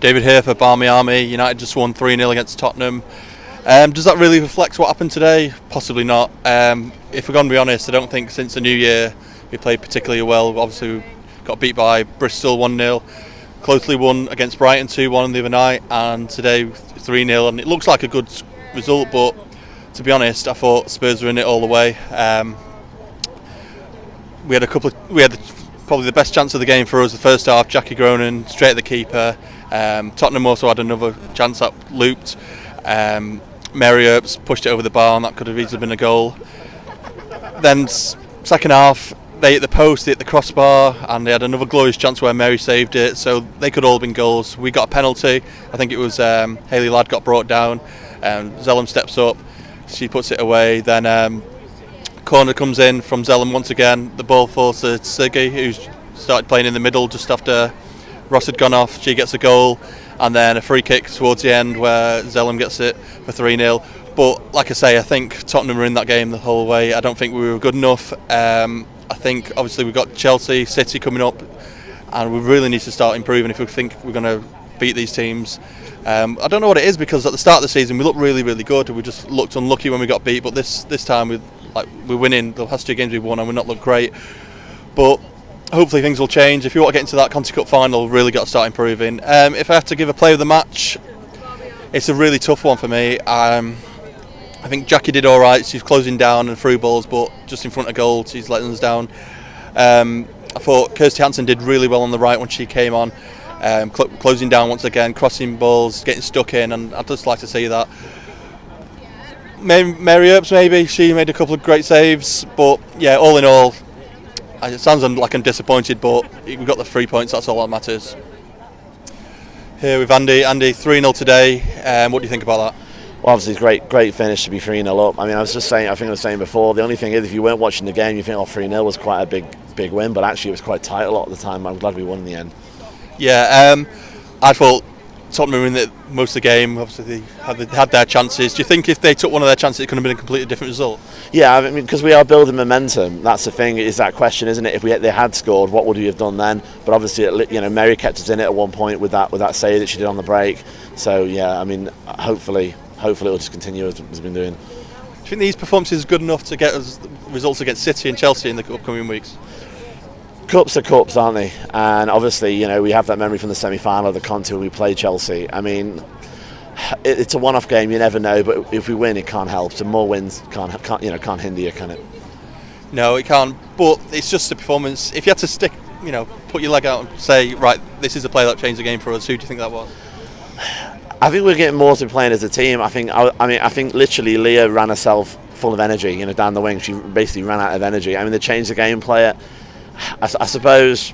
David here for Barmy Army. United just won 3-0 against Tottenham. Does that really reflect what happened today? Possibly not. If we're going to be honest, I don't think since the new year we played particularly well. Obviously we got beat by Bristol 1-0, closely won against Brighton 2-1 the other night, and today 3-0, and it looks like a good result, but to be honest I thought Spurs were in it all the way. We had probably the best chance of the game for us the first half. Jackie Groenen straight at the keeper. Tottenham also had another chance that looped. Mary Earps pushed it over the bar, and that could have easily been a goal. Then second half they hit the post, they hit the crossbar, and they had another glorious chance where Mary saved it, so they could all have been goals. We got a penalty. I think it was Hayley Ladd got brought down. Zellum steps up, she puts it away. Then corner comes in from Zellum once again. The ball falls to Siggy, who's started playing in the middle just after Ross had gone off. She gets a goal, and then a free kick towards the end where Zellum gets it for 3-0. But like I say, I think Tottenham were in that game the whole way. I don't think we were good enough. I think obviously we've got Chelsea, City coming up, and we really need to start improving if we think we're going to beat these teams. I don't know what it is, because at the start of the season we looked really, really good. We just looked unlucky when we got we're time we're winning. The last two games we've won and we're not looked great. But hopefully things will change. If you want to get into that Conti Cup final, we've really got to start improving. If I have to give a player of the match, it's a really tough one for me. I think Jackie did all right. She's closing down and through balls, but just in front of goal, she's letting us down. I thought Kirsty Hansen did really well on the right when she came on, closing down once again, crossing balls, getting stuck in, and I'd just like to see that. Mary Earps, maybe she made a couple of great saves, but yeah, all in all, it sounds like I'm disappointed, but we got the 3 points. That's all that matters. Here with Andy. Andy, 3-0 today. What do you think about that? Well, obviously, great finish to be 3-0 up. I mean, I was saying before, the only thing is, if you weren't watching the game, you think, 3-0 was quite a big win, but actually it was quite tight a lot of the time. I'm glad we won in the end. Yeah, I thought Tottenham were in it most of the game. Obviously, they had their chances. Do you think if they took one of their chances, it could have been a completely different result? Yeah, I mean, because we are building momentum. That's the thing. Is that question, isn't it? If they had scored, what would we have done then? But obviously, Mary kept us in it at one point with that save that she did on the break. So yeah, I mean, hopefully it'll just continue as we've been doing. Do you think these performances are good enough to get us results against City and Chelsea in the upcoming weeks? Cups are cups, aren't they? And obviously, we have that memory from the semi-final of the Conti when we played Chelsea. I mean, it's a one-off game. You never know, but if we win, it can't help. So more wins can't hinder you, can it? No, it can't. But it's just a performance. If you had to put your leg out and say, right, this is a play that changed the game for us, who do you think that was? I think we're getting more to playing as a team. I think literally Leah ran herself full of energy, down the wing. She basically ran out of energy. I mean, they changed the gameplay. I suppose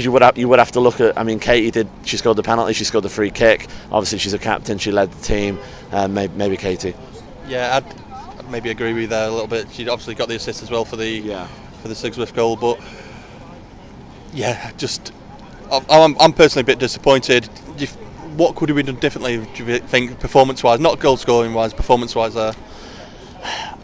you would have to look at. I mean, Katie did. She scored the penalty. She scored the free kick. Obviously, she's a captain. She led the team. Maybe Katie. Yeah, I'd maybe agree with you there a little bit. She obviously got the assist as well for the Sigsworth goal. But yeah, just I'm personally a bit disappointed. What could we have done differently, do you think, performance-wise? Not goal-scoring-wise, performance-wise there.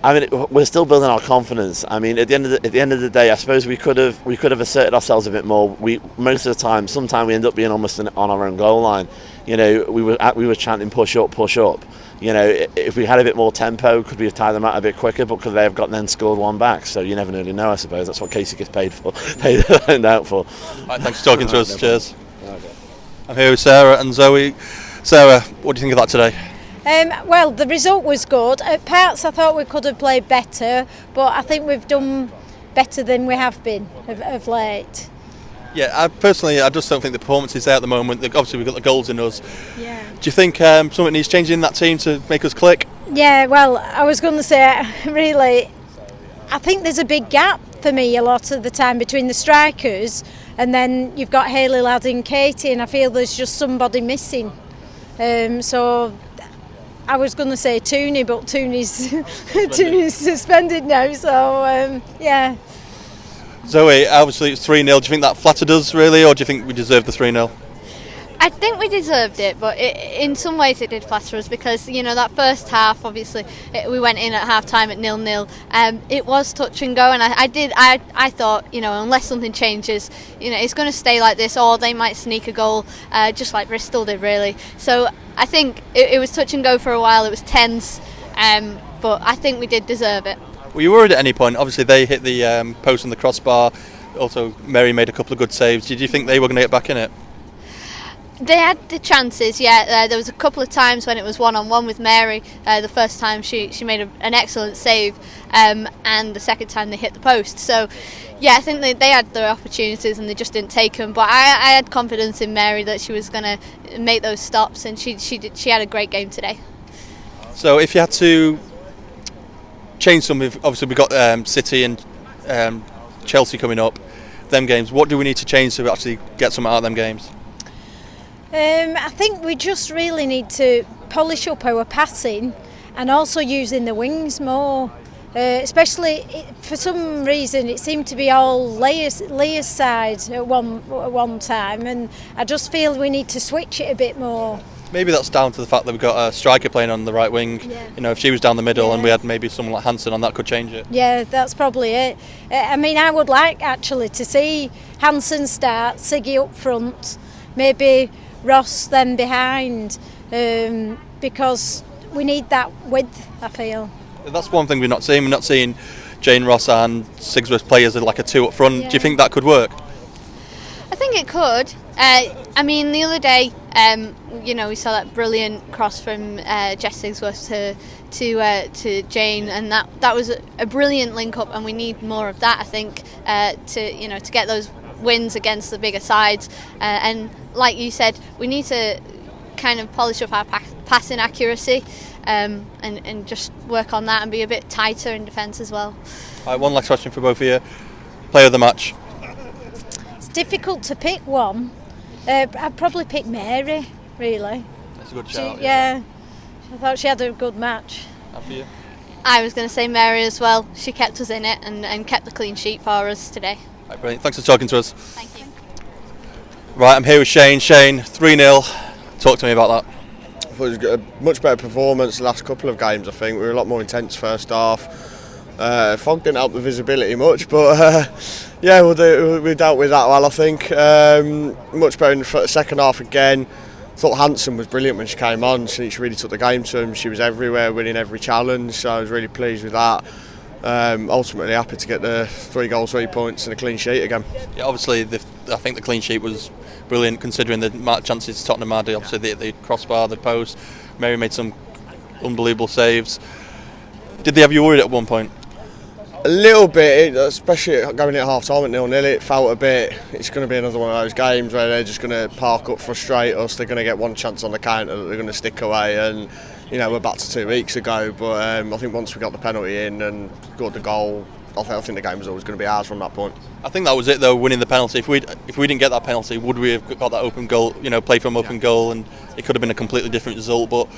I mean, we're still building our confidence. I mean, at the end of the day, I suppose we could have asserted ourselves a bit more. Most of the time, sometimes we end up being almost on our own goal line. We were chanting push up, push up. If we had a bit more tempo, could we have tied them out a bit quicker? But could they have then scored one back? So you never really know. I suppose that's what Casey gets paid out for. Right, thanks for talking to us. Cheers. Okay. I'm here with Sarah and Zoe. Sarah, what do you think of that today? Well, the result was good. At parts I thought we could have played better, but I think we've done better than we have been of late. Yeah, I just don't think the performance is there at the moment. Obviously we've got the goals in us. Yeah. Do you think something needs changing in that team to make us click? Yeah, well, I was going to say, really, I think there's a big gap for me a lot of the time between the strikers, and then you've got Hayley Ladd and Katie, and I feel there's just somebody missing. So I was going to say Tooney, but Tooney's suspended now, so yeah. Zoe, obviously it's 3-0. Do you think that flattered us really, or do you think we deserve the 3-0? I think we deserved it, but in some ways it did flatter us because, that first half, obviously, we went in at half-time at 0-0. It was touch and go, and I thought, unless something changes, it's going to stay like this, or they might sneak a goal, just like Bristol did, really. So I think it was touch and go for a while. It was tense, but I think we did deserve it. Were you worried at any point? Obviously, they hit the post and the crossbar. Also, Mary made a couple of good saves. Did you think they were going to get back in it? They had the chances, yeah. There was a couple of times when it was one-on-one with Mary. The first time she made an excellent save, and the second time they hit the post. So, yeah, I think they had their opportunities and they just didn't take them. But I had confidence in Mary that she was going to make those stops, and she had a great game today. So, if you had to change something, obviously we've got City and Chelsea coming up, them games. What do we need to change to actually get something out of them games? I think we just really need to polish up our passing and also using the wings more. Especially for some reason it seemed to be all Leigh's side at one time, and I just feel we need to switch it a bit more. Maybe that's down to the fact that we've got a striker playing on the right wing. Yeah. If she was down the middle and we had maybe someone like Hansen on, that could change it. Yeah, that's probably it. I mean, I would like actually to see Hansen start, Siggy up front, maybe Ross then behind, because we need that width, I feel. That's one thing we're not seeing. We're not seeing Jane Ross and Sigsworth play as like a two up front. Yeah. Do you think that could work? I think it could. I mean, the other day, we saw that brilliant cross from Jess Sigsworth to Jane, and that was a brilliant link up, and we need more of that. I think to get those wins against the bigger sides, and like you said, we need to kind of polish up our passing accuracy, and just work on that and be a bit tighter in defence as well. All right, one last question for both of you. Player of the match. It's difficult to pick one. I'd probably pick Mary, really. That's a good shout. Yeah, I thought she had a good match. And for you? I was going to say Mary as well. She kept us in it and kept the clean sheet for us today. Right, brilliant. Thanks for talking to us. Thank you. Right, I'm here with Shane. Shane, 3-0. Talk to me about that. I thought it was a much better performance the last couple of games. I think we were a lot more intense first half. Fog didn't help the visibility much, but yeah, we dealt with that well, I think. Much better in the second half again. Thought Hansen was brilliant when she came on. She really took the game to him. She was everywhere, winning every challenge, so I was really pleased with that. Ultimately happy to get the 3 goals, 3 points and a clean sheet again. Yeah, obviously, I think the clean sheet was brilliant considering the amount of chances Tottenham had. Obviously, the crossbar, the post. Mary made some unbelievable saves. Did they have you worried at one point? A little bit, especially going at half time at 0-0, it felt a bit, it's going to be another one of those games where they're just going to park up, frustrate us. They're going to get one chance on the counter that they're going to stick away, and we're back to 2 weeks ago, but I think once we got the penalty in and got the goal, I think the game was always going to be ours from that point. I think that was it though, winning the penalty. If we didn't get that penalty, would we have got that open goal, play from open goal, and it could have been a completely different result. But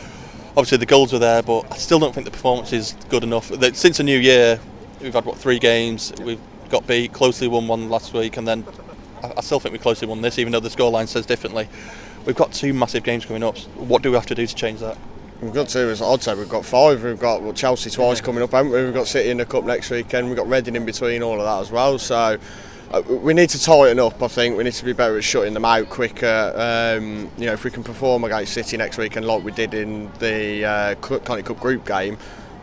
obviously the goals were there, but I still don't think the performance is good enough. Since the new year, we've had 3 games, we've got beat, closely won one last week, and then I still think we closely won this, even though the scoreline says differently. We've got 2 massive games coming up. What do we have to do to change that? We've got 2, I'd say we've got 5. We've got Chelsea twice coming up, haven't we? We've got City in the Cup next weekend. We've got Reading in between all of that as well. So we need to tighten up, I think. We need to be better at shutting them out quicker. If we can perform against City next weekend like we did in the County Cup group game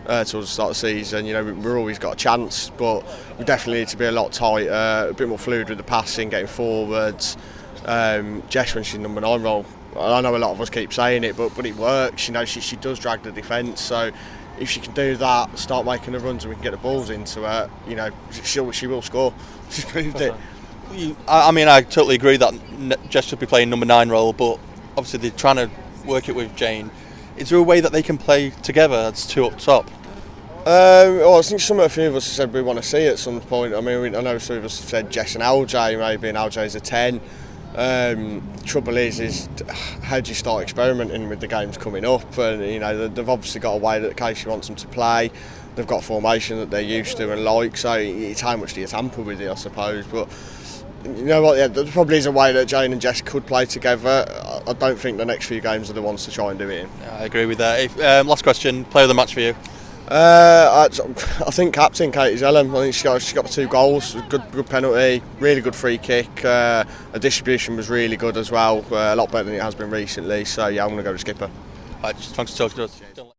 towards the start of the season, we've always got a chance. But we definitely need to be a lot tighter, a bit more fluid with the passing, getting forwards. Jess, when she's number 9 role, I know a lot of us keep saying it, but it works. She does drag the defence. So if she can do that, start making the runs, and we can get the balls into her, she will score. She's proved it. I totally agree that Jess should be playing number 9 role, but obviously they're trying to work it with Jane. Is there a way that they can play together as 2 up top? I think a few of us have said we want to see at some point. I know some of us have said Jess and LJ, maybe, and LJ's a 10. Trouble is how do you start experimenting with the games coming up? And they've obviously got a way that Casey wants them to play. They've got a formation that they're used to and like. So it's how much do you tamper with it, I suppose. But You know what? Yeah, there probably is a way that Jane and Jess could play together. I don't think the next few games are the ones to try and do it in. Yeah, I agree with that. Last question: player of the match for you? I think captain Katie Zellum. I think she got the 2 goals. Good penalty, really good free kick. Her distribution was really good as well. A lot better than it has been recently. So yeah, I'm going to go to skipper. Right, just thanks for talking to us.